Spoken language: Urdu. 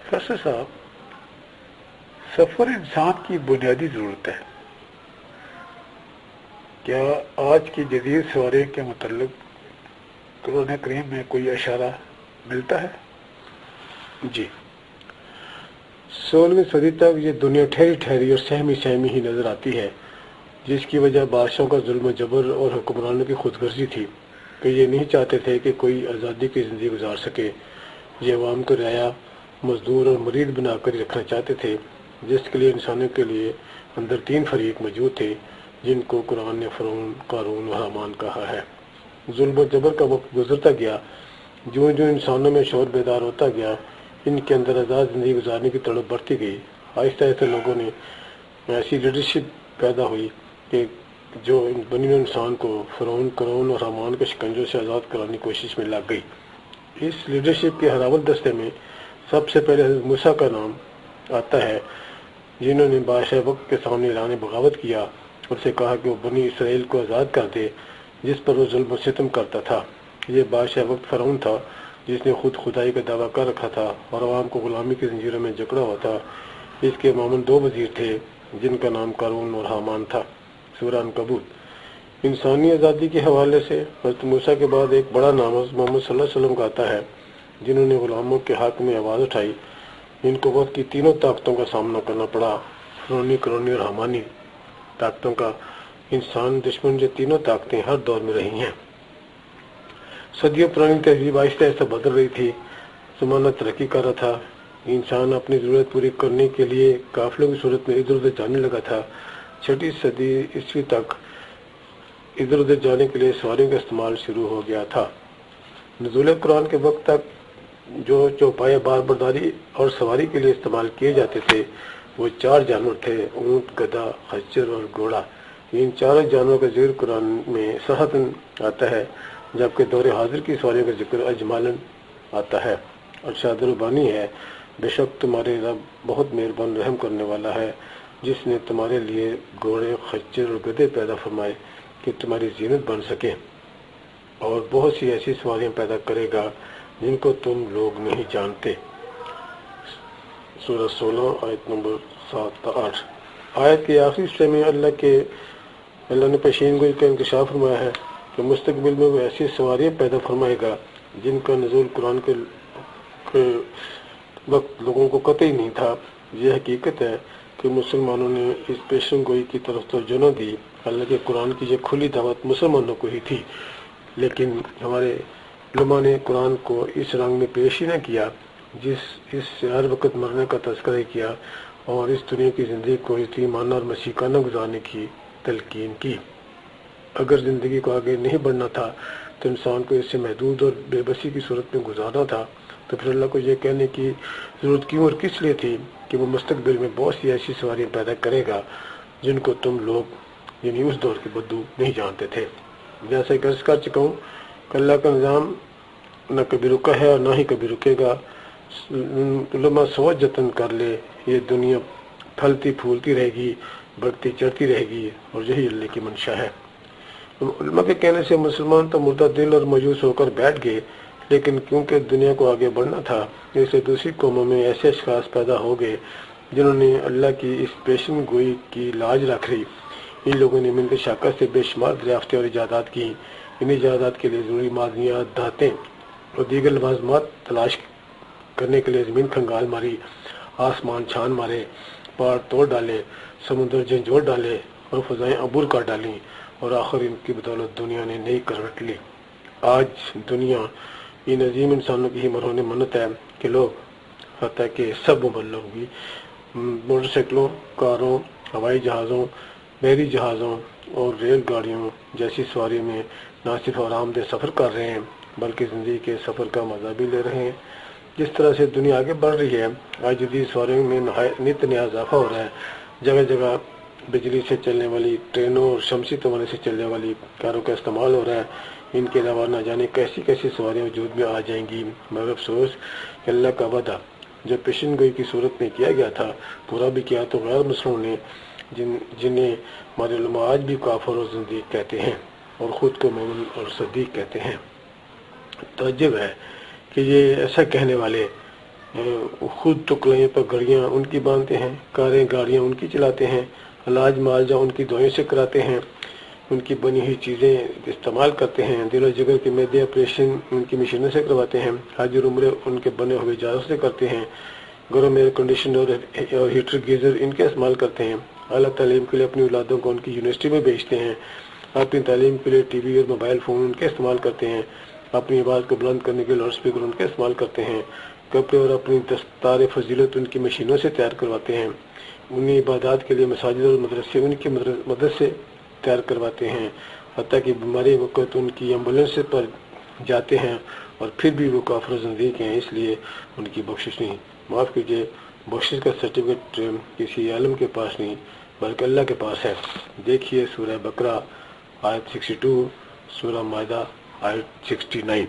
فیصل صاحب، سفر انسان کی بنیادی ضرورت ہے. کیا آج کی جدید سواری کے متعلق قرآن کریم میں کوئی اشارہ ملتا ہے؟ جی، 16ویں صدی تک یہ دنیا ٹھہری ٹھہری اور سہمی سہمی ہی نظر آتی ہے، جس کی وجہ بادشاہوں کا ظلم و جبر اور حکمرانوں کی خود غرضی تھی کہ یہ نہیں چاہتے تھے کہ کوئی آزادی کی زندگی گزار سکے. یہ عوام کو رعایا، مزدور اور مرید بنا کر رکھنا چاہتے تھے، جس کے لیے انسانوں کے لیے اندر 3 فریق موجود تھے جن کو قرآن نے فرعون، قارون اور حامان کہا ہے. ظلم و جبر کا وقت گزرتا گیا، جوں جوں انسانوں میں شعور بیدار ہوتا گیا، ان کے اندر آزاد زندگی گزارنے کی تڑپ بڑھتی گئی. آہستہ آہستہ لوگوں نے ایسی لیڈرشپ پیدا ہوئی کہ جو بنی انسان کو فرعون، قارون اور حامان کے شکنجوں سے آزاد کرانے کی کوشش میں لگ گئی. اس لیڈرشپ کے ہراول دستے میں سب سے پہلے حضرت موسیٰ کا نام آتا ہے، جنہوں نے بادشاہ وقت کے سامنے اعلان بغاوت کیا اور سے کہا کہ وہ بنی اسرائیل کو آزاد کر دے جس پر وہ ظلم و ستم کرتا تھا. یہ بادشاہ وقت فرعون تھا جس نے خود خدائی کا دعویٰ کر رکھا تھا اور عوام کو غلامی کی زنجیروں میں جکڑا ہوا تھا. اس کے معمولاً 2 وزیر تھے جن کا نام قارون اور حامان تھا. سورہ عنکبوت. انسانی آزادی کے حوالے سے حضرت موسیٰ کے بعد ایک بڑا نام حضرت محمد صلی اللہ علیہ وسلم کا آتا ہے، جنہوں نے غلاموں کے حق میں آواز اٹھائی. ان کو وقت کی تینوں طاقتوں کا سامنا کرنا پڑا، فرعونی، قارونی اور حامانی طاقتوں کا. انسان دشمن یہ تینوں طاقتیں ہر دور میں رہی ہیں. صدیوں پرانی تہذیب آہستہ آہستہ بدل رہی تھی، زمانہ ترقی کر رہا تھا. انسان اپنی ضرورت پوری کرنے کے لیے قافلوں کی صورت میں ادھر ادھر جانے لگا تھا. 6 صدی عیسوی تک ادھر ادھر جانے کے لیے سواریوں کا استعمال شروع ہو گیا تھا. نزول قرآن کے وقت تک جو چوپائے بار برداری اور سواری کے لیے استعمال کیے جاتے تھے وہ 4 جانور تھے: اونٹ، گدھا، خچر اور گھوڑا. ان 4 جانوروں کا ذکر قرآن میں صراحتاً آتا ہے، جبکہ دور حاضر کی سواریوں کا ذکر اجمالاً آتا ہے. ارشاد ربانی ہے: بے شک تمہارے رب بہت مہربان رحم کرنے والا ہے، جس نے تمہارے لیے گھوڑے، خچر اور گدھے پیدا فرمائے کہ تمہاری زینت بن سکے، اور بہت سی ایسی سواریاں پیدا کرے گا جن کو تم لوگ نہیں جانتے. سورہ 16 آیت نمبر 7 تا 8. آیت کے آخری حصے میں اللہ نے پیشین گوئی کا انکشاف فرمایا ہے کہ مستقبل میں وہ ایسی سواریاں پیدا فرمائے گا جن کا نزول قرآن کے وقت لوگوں کو قطعی نہیں تھا. یہ حقیقت ہے کہ مسلمانوں نے اس پیشن گوئی کی طرف توجہ نہ دی. حالانکہ قرآن کی یہ کھلی دعوت مسلمانوں کو ہی تھی، لیکن ہمارے علماء نے قرآن کو اس رنگ میں پیش ہی نہ کیا اس سے ہر وقت مرنے کا تذکرہ کیا اور اس دنیا کی زندگی کو یتیمانہ اور مسیحانہ گزارنے کی تلقین کی. اگر زندگی کو آگے نہیں بڑھنا تھا تو انسان کو اس سے محدود اور بے بسی کی صورت میں گزارنا تھا، تو پھر اللہ کو یہ کہنے کی ضرورت کیوں اور کس لیے تھی کہ وہ مستقبل میں بہت سی ایسی سواریاں پیدا کرے گا جن کو تم لوگ یعنی اس دور کے بدو نہیں جانتے تھے. جیسا کہ عرض کر چکا ہوں کہ اللہ کا نظام نہ کبھی رکا ہے اور نہ ہی کبھی رکے گا. علماء سوچ جتن کر لے، یہ دنیا پھلتی پھولتی رہے گی، بڑھتی چڑھتی رہے گی، اور یہی اللہ کی منشا ہے. علماء کے کہنے سے مسلمان تو مردہ دل اور مایوس ہو کر بیٹھ گئے، لیکن کیونکہ دنیا کو آگے بڑھنا تھا اس سے دوسری قوموں میں ایسے اشخاص پیدا ہو گئے جنہوں نے اللہ کی اس پیشن گوئی کی لاج رکھ لی. ان لوگوں نے من کی شاخت سے بے شمار دریافتیں اور ایجادات کی. ان ایجادات کے لیے ضروری معدنیات، دھاتیں اور دیگر لوازمات تلاش کرنے کے لیے زمین کھنگال ماری، آسمان چھان مارے، پہاڑ توڑ ڈالے، سمندر جھنجھوڑ ڈالے اور فضائیں عبور کر ڈالیں، اور آخر ان کی بدولت دنیا نے نئی کروٹ لی. آج دنیا ان عظیم انسانوں کی ہی مرہون منت ہے کہ لوگ حتیٰ کہ سب مبلغ بھی موٹر سائیکلوں، کاروں، ہوائی جہازوں، بحری جہازوں اور ریل گاڑیوں جیسی سواری میں نہ صرف آرام دہ سفر کر رہے ہیں بلکہ زندگی کے سفر کا مزہ بھی لے رہے ہیں. جس طرح سے دنیا آگے بڑھ رہی ہے، آج جدید سواریوں میں نت نیا اضافہ ہو رہا ہے. جگہ جگہ بجلی سے چلنے والی ٹرینوں اور شمسی توانائی سے چلنے والی کاروں کا استعمال ہو رہا ہے. ان کے علاوہ نہ جانے کیسی کیسی سواریاں وجود میں آ جائیں گی، مگر افسوس کہ اللہ کا وعدہ جو پیشن گوئی کی صورت میں کیا گیا تھا پورا بھی کیا تو غیر مسلموں نے، جنہیں ہمارے علماء آج بھی کافر اور زندیق کہتے ہیں اور خود کو مومن اور صدیق کہتے ہیں. تعجب ہے کہ یہ ایسا کہنے والے خود تو کلائیں پر گھڑیاں ان کی باندھتے ہیں، کاریں گاڑیاں ان کی چلاتے ہیں، علاج معالجہ ان کی دوائیوں سے کراتے ہیں، ان کی بنی ہوئی چیزیں استعمال کرتے ہیں، دل و جگر کے میدے آپریشن ان کی مشینوں سے کرواتے ہیں، حج اور عمرے ان کے بنے ہوئے جہازوں سے کرتے ہیں، گھروں میں ایئر کنڈیشن اور ہیٹر گیزر ان کا استعمال کرتے ہیں، اعلیٰ تعلیم کے لیے اپنی اولادوں کو ان کی یونیورسٹی میں بھیجتے ہیں، اپنی تعلیم کے لیے ٹی وی اور موبائل فون ان کا استعمال کرتے ہیں، اپنی آواز کو بلند کرنے کے لاؤڈ اسپیکر ان کا استعمال کرتے ہیں، کپڑے اور اپنی دستار فضیلت ان کی مشینوں سے تیار کرواتے ہیں، انہیں عبادات کے لیے مساجد اور مدرسے ان کی مدد سے تیار کرواتے ہیں، حتیٰ کہ بیماری وقت ان کی ایمبولینس پر جاتے ہیں اور پھر بھی وہ کافر و زندیق ہیں، اس لیے ان کی بخشش نہیں، معاف کیجیے، بخشش کا سرٹیفکیٹ کسی عالم کے پاس نہیں بلکہ اللہ کے پاس ہے۔ دیکھیے سورہ بقرہ آیت 62، سورہ مائدہ آیت 69۔